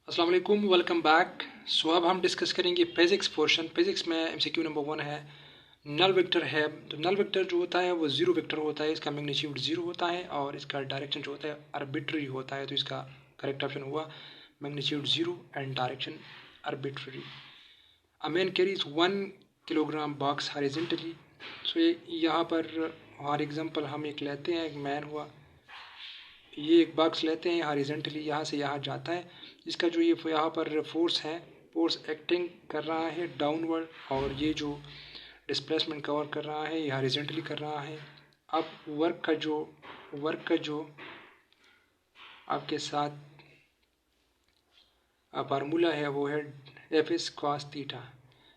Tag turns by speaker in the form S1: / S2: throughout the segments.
S1: अस्सलाम वालेकुम, welcome back. सो अब हम डिस्कस करेंगे फिज़िक्स पोर्शन। फिज़िक्स में एमसीक्यू नंबर 1 है, नल वेक्टर है। तो नल वेक्टर जो होता है वो ज़ीरो वेक्टर होता है, इसका मैग्नीट्यूड ज़ीरो होता है और इसका डायरेक्शन जो होता है आर्बिट्ररी होता है। तो इसका करेक्ट ऑप्शन हुआ magnitude zero and direction arbitrary. A man carries 1 kilogram box horizontally. So यहाँ पर फॉर एग्जांपल हम एक लेते हैं, एक मैन हुआ, ये एक बॉक्स लेते हैं हॉरिजॉन्टली, यहाँ से यहाँ जाता है। इसका जो ये यहाँ पर फोर्स है, फोर्स एक्टिंग कर रहा है डाउनवर्ड, और ये जो डिस्प्लेसमेंट कवर कर रहा है ये हॉरिजॉन्टली कर रहा है। अब वर्क का जो आपके साथ फार्मूला है वो है एफ एस कॉस थीटा।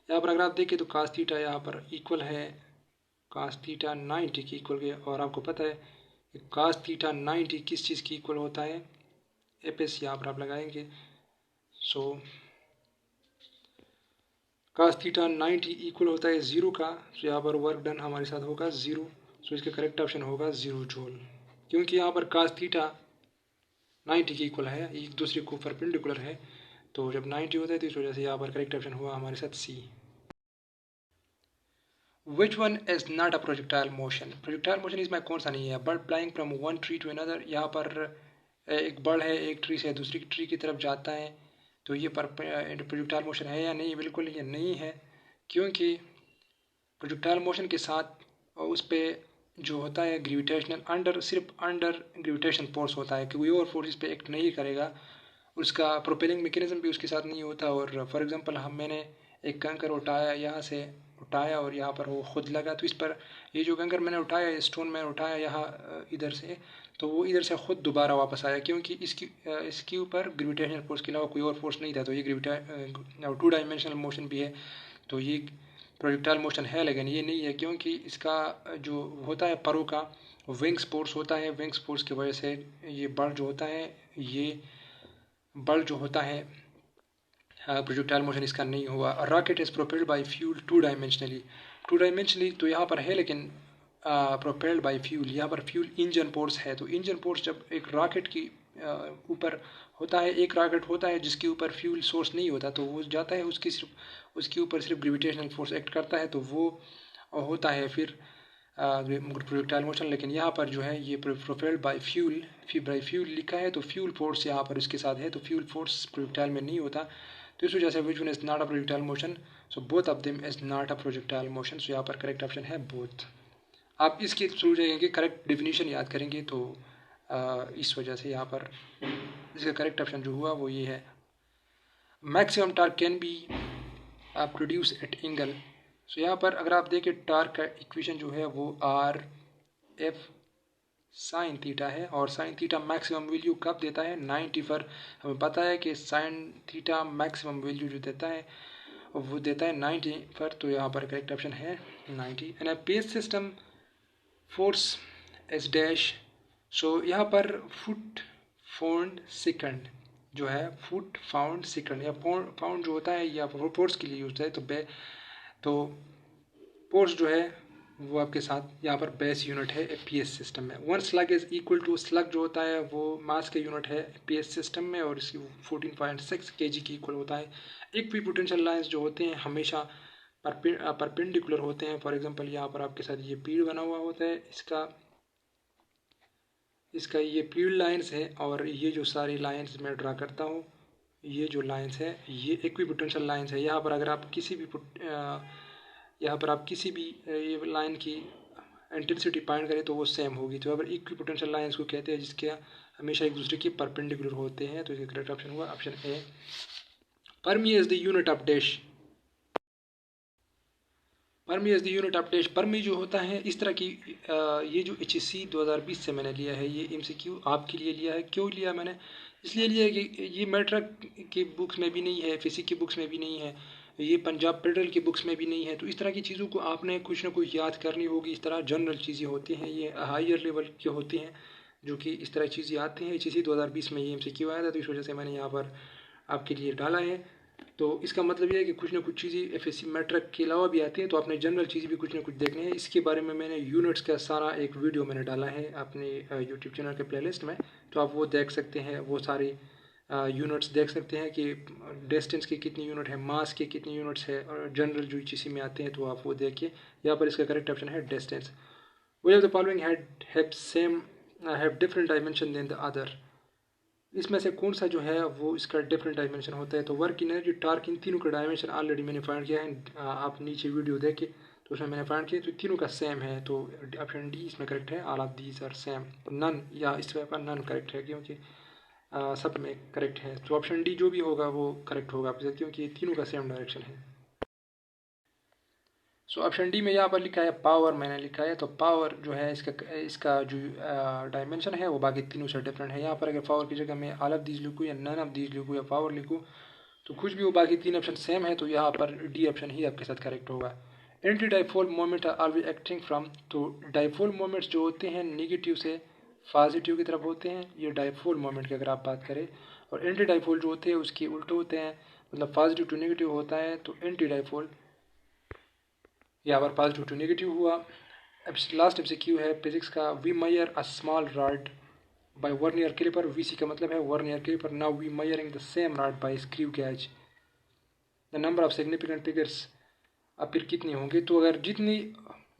S1: यहाँ पर अगर आप देखें तो कॉस थीटा यहाँ पर इक्वल है कॉस थीटा 90 की इक्वल है, और आपको पता है कॉस थीटा 90 किस चीज़ की इक्वल होता है, एफ एस यहाँ पर आप लगाएंगे। सो cos थीटा 90 इक्वल होता है ज़ीरो का। सो यहाँ पर वर्क डन हमारे साथ होगा ज़ीरो। सो इसका करेक्ट ऑप्शन होगा ज़ीरो जूल, क्योंकि यहाँ पर cos थीटा 90 की इक्वल है, एक दूसरे को परपेंडिकुलर है। तो जब 90 होता है तो इस वजह से यहाँ पर करेक्ट ऑप्शन हुआ हमारे साथ C. Which one is not a projectile motion? Projectile motion इसमें कौन सा नहीं है? Bird flying from one tree to another. यहाँ पर एक बर्ड है, एक ट्री से दूसरी ट्री की तरफ जाता है, तो ये प्रोजेक्टाइल मोशन है या नहीं? बिल्कुल ये नहीं है, क्योंकि प्रोजेक्टाइल मोशन के साथ उस पर जो होता है ग्रेविटेशनल सिर्फ अंडर ग्रेविटेशन फोर्स होता है, कोई और फोर्स इस पर एक्ट नहीं करेगा। उसका प्रोपेलिंग मैकेनिज्म भी उसके साथ नहीं होता। और फॉर एग्जांपल मैंने एक कंकर उठाया, यहाँ से उठाया और यहाँ पर वो खुद लगा, तो इस पर ये जो कंकर मैंने उठाया, स्टोन मैंने उठाया यहाँ इधर से, तो वो इधर से खुद दोबारा वापस आया, क्योंकि इसके ऊपर ग्रेविटेशनल फोर्स के अलावा कोई और फोर्स नहीं था। तो ये 2 डायमेंशनल मोशन भी है, तो ये प्रोजेक्टाइल मोशन है, लेकिन ये नहीं है, क्योंकि इसका जो होता है परों का विंग्स फोर्स होता है। विंग्स फोर्स की वजह से ये बल जो होता है, ये बल जो होता है प्रोजेक्टाइल मोशन इसका नहीं हुआ। Rocket is propelled by fuel 2 dimensionally तो यहाँ पर है, लेकिन प्रोपेल्ड बाय फ्यूल, यहाँ पर फ्यूल इंजन फोर्स है। तो इंजन फोर्स जब एक रॉकेट की ऊपर होता है, एक रॉकेट होता है जिसके ऊपर फ्यूल सोर्स नहीं होता, तो वो जाता है उसके ऊपर सिर्फ ग्रेविटेशनल फोर्स एक्ट करता है, तो वो होता है फिर प्रोजेक्टाइल मोशन। लेकिन यहाँ पर जो है ये प्रोपेल्ड बाय फ्यूल लिखा है, तो फ्यूल फोर्स यहाँ पर इसके साथ है, तो फ्यूल फोर्स प्रोजेक्टाइल में नहीं होता। तो इस वजह से which one is not a projectile motion? So both of them is not a projectile motion. So यहाँ पर करेक्ट ऑप्शन है बोथ। आप इसके थ्रू जाएंगे, करेक्ट डेफिनेशन याद करेंगे, तो इस वजह से यहाँ पर इसका करेक्ट ऑप्शन जो हुआ वो ये है। Maximum torque can be produce at angle. So यहाँ पर अगर आप देखें टार्क का इक्वेशन जो है वो आर एफ साइन थीटा है, और साइन थीटा मैक्सिमम वैल्यू कब देता है? 90 पर। हमें पता है कि साइन थीटा मैक्सिमम वैल्यू जो देता है वो देता है 90 पर, तो यहाँ पर करेक्ट ऑप्शन है 90। And FPS system force is dash. So यहाँ पर फुट पाउंड सेकंड जो है, फुट पाउंड सेकंड या पाउंड जो होता है या फोर्स के लिए यूज है, तो फोर्स जो है वो आपके साथ यहाँ पर बेस यूनिट है पीएस सिस्टम में। 1 slug is equal to, slug जो होता है वो मास के यूनिट है पीएस सिस्टम में, और इसकी 14.6 केजी की इक्वल होता है। इक्विपोटेंशियल लाइंस जो होते हैं हमेशा परपेंडिकुलर होते हैं। फॉर एग्जांपल यहाँ पर आपके साथ ये पीड़ बना हुआ होता है, इसका ये पीड़ लाइंस है, और ये जो सारी लाइंस मैं ड्रा करता हूँ, ये जो लाइंस है ये इक्विपोटेंशियल लाइंस है। यहाँ पर अगर आप किसी भी ये लाइन की इंटेंसिटी फाइंड करें तो वो सेम होगी। तो अगर इक्विपोटेंशियल लाइंस को कहते हैं जिसके हमेशा एक दूसरे के परपेंडिकुलर होते हैं, तो इसका करेक्ट ऑप्शन हुआ ऑप्शन ए। परमी is the unit of dash. परमी is the unit of dash. परमी जो होता है इस तरह की ये जो HSC 2020 से मैंने लिया है, ये MCQ आपके लिए लिया है। क्यों लिया मैंने? इसलिए लिया है कि ये मैट्रिक की बुक्स में भी नहीं है, फिजिक्स की बुक्स में भी नहीं है, ये पंजाब फेडरल की बुक्स में भी नहीं है। तो इस तरह की चीज़ों को आपने कुछ ना कुछ याद करनी होगी। इस तरह जनरल चीज़ें होती हैं, ये हायर लेवल की होती हैं, जो कि इस तरह चीज़ें आती हैं। HSC 2020 में ये MCQ आया था, तो इस वजह से मैंने यहाँ पर आपके लिए डाला है। तो इसका मतलब ये है कि कुछ ना कुछ चीज़ें FSC मैट्रिक के अलावा भी आती हैं, तो आपने जनरल चीज़ें भी कुछ ना कुछ देखनी है। इसके बारे में मैंने यूनिट्स का सारा एक वीडियो मैंने डाला है अपने यूट्यूब चैनल के प्लेलिस्ट में, तो आप वो देख सकते हैं। वो सारी यूनिट्स देख सकते हैं कि डिस्टेंस के कितनी यूनिट है, मास के कितनी यूनिट्स है, और जनरल जो इसी में आते हैं तो आप वो देखिए। यहाँ पर इसका करेक्ट ऑप्शन है distance. We of the following have different dimension than the other. इसमें से कौन सा जो है वो इसका डिफरेंट डायमेंशन होता है? तो वर्क एनर्जी, टार्क, इन तीनों का डायमेंशन ऑलरेडी मैंने फाइंड किया है। आप नीचे वीडियो देखें तो उसमें मैंने फाइंड किया, तो तीनों का सेम है। तो ऑप्शन डी इसमें करेक्ट है, all of these are same. None, या इस पर नन करेक्ट है क्योंकि सब में करेक्ट है। तो ऑप्शन डी जो भी होगा वो करेक्ट होगा आपके साथ, क्योंकि तीनों का सेम डायरेक्शन है। सो ऑप्शन डी में यहाँ पर लिखा है पावर, मैंने लिखा है। तो पावर जो है इसका जो डायमेंशन है वो बाकी तीनों से डिफरेंट है। यहाँ पर अगर पावर की जगह मैं ऑल ऑफ दीज लिखूँ या नन ऑफ दीज लिखूँ या पावर लिखूँ तो कुछ भी हो, बाकी तीन ऑप्शन सेम है। तो यहाँ पर डी ऑप्शन ही आपके साथ करेक्ट होगा। Anti dipole moment are always acting from. तो डाइपोल मोमेंट्स जो होते हैं नेगेटिव से पॉजिटिव की तरफ होते हैं, ये डाइपोल मोमेंट की अगर आप बात करें। और एंटी डाइपोल जो होते हैं उसके उल्टे होते हैं, मतलब पॉजिटिव टू नेगेटिव होता है। तो एंटी डाइपोल यहाँ पर पॉजिटिव टू नेगेटिव हुआ। अब लास्ट एमसीक्यू है फिजिक्स का। We measure a small rod by vernier caliper. VC का मतलब है vernier caliper. Now we measuring the same rod by screw gauge. The number of significant figures. अब फिर कितने होंगे? तो अगर जितनी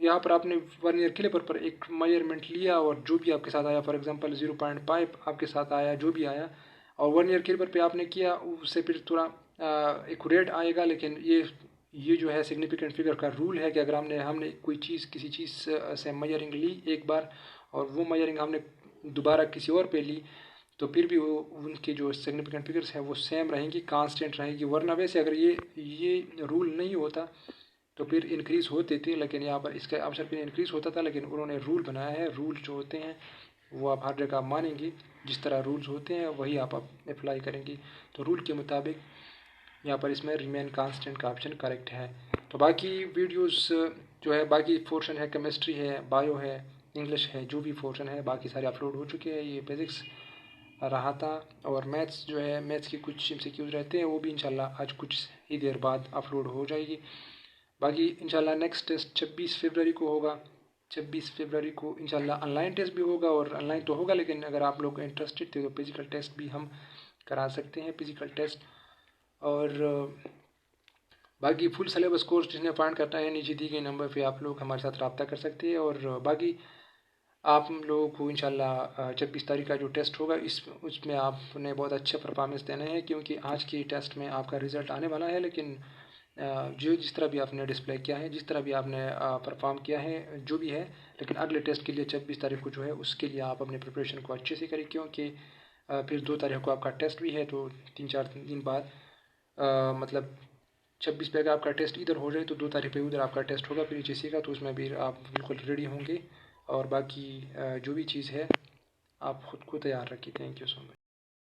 S1: यहाँ पर आपने वर्नियर कैलिपर पर एक मेजरमेंट लिया और जो भी आपके साथ आया, फॉर एग्जांपल 0.5 आपके साथ आया, जो भी आया, और वर्नियर कैलिपर पे आपने किया, उससे फिर थोड़ा एक्यूरेट आएगा। लेकिन ये जो है सिग्निफिकेंट फिगर का रूल है कि अगर हमने कोई चीज़ किसी चीज़ से मेजरिंग ली एक बार और वो मेजरिंग हमने दोबारा किसी और पे ली, तो फिर भी वो उनके जो सिग्निफिकेंट फिगर्स हैं वो सेम रहेंगी, कांस्टेंट रहेंगी। वरना वैसे अगर ये रूल नहीं होता तो फिर इंक्रीज़ होते थे, लेकिन यहाँ पर इसका आंसर फिर इंक्रीज़ होता था। लेकिन उन्होंने रूल बनाया है। रूल जो होते हैं वो आप हर जगह मानेंगे, जिस तरह रूल्स होते हैं वही आप अप्लाई करेंगे। तो रूल के मुताबिक यहाँ पर इसमें रिमेन कांस्टेंट का ऑप्शन करेक्ट है। तो बाकी वीडियोस जो है, बाकी पोर्शन है, केमिस्ट्री है, बायो है, इंग्लिश है, जो भी पोर्शन है बाकी सारे अपलोड हो चुके हैं। ये फिज़िक्स रहा था। और मैथ्स जो है, मैथ्स की कुछ एमसीक्यूज रहते हैं, वो भी इंशाल्लाह आज कुछ ही देर बाद अपलोड हो जाएगी। बाकी इंशाल्लाह नेक्स्ट टेस्ट 26 फरवरी को होगा। 26 फरवरी को इंशाल्लाह ऑनलाइन टेस्ट भी होगा, और ऑनलाइन तो होगा लेकिन अगर आप लोग इंटरेस्टेड थे तो फिज़िकल टेस्ट भी हम करा सकते हैं, फिज़िकल टेस्ट। और बाकी फुल सिलेबस कोर्स जिसने फाइंड करना है, नीचे दी गई नंबर पे आप लोग हमारे साथ रब्ता कर सकते हैं। और बाकी आप लोगों को इंशाल्लाह 26 तारीख का जो टेस्ट होगा उसमें आपने बहुत अच्छा परफॉर्मेंस देना है, क्योंकि आज की टेस्ट में आपका रिज़ल्ट आने वाला है। लेकिन जो जिस तरह भी आपने डिस्प्ले किया है, जिस तरह भी आपने परफॉर्म किया है, जो भी है, लेकिन अगले टेस्ट के लिए 26 तारीख को जो है उसके लिए आप अपने प्रिपरेशन को अच्छे से करें, क्योंकि फिर 2 तारीख को आपका टेस्ट भी है। तो 3-4 दिन बाद मतलब 26 पे अगर आपका टेस्ट इधर हो जाए तो 2 तारीख पे उधर आपका टेस्ट होगा फिर HSC का। तो उसमें भी आप बिल्कुल रेडी होंगे। और बाकी जो भी चीज़ है आप ख़ुद को तैयार रखिए। Thank you so much.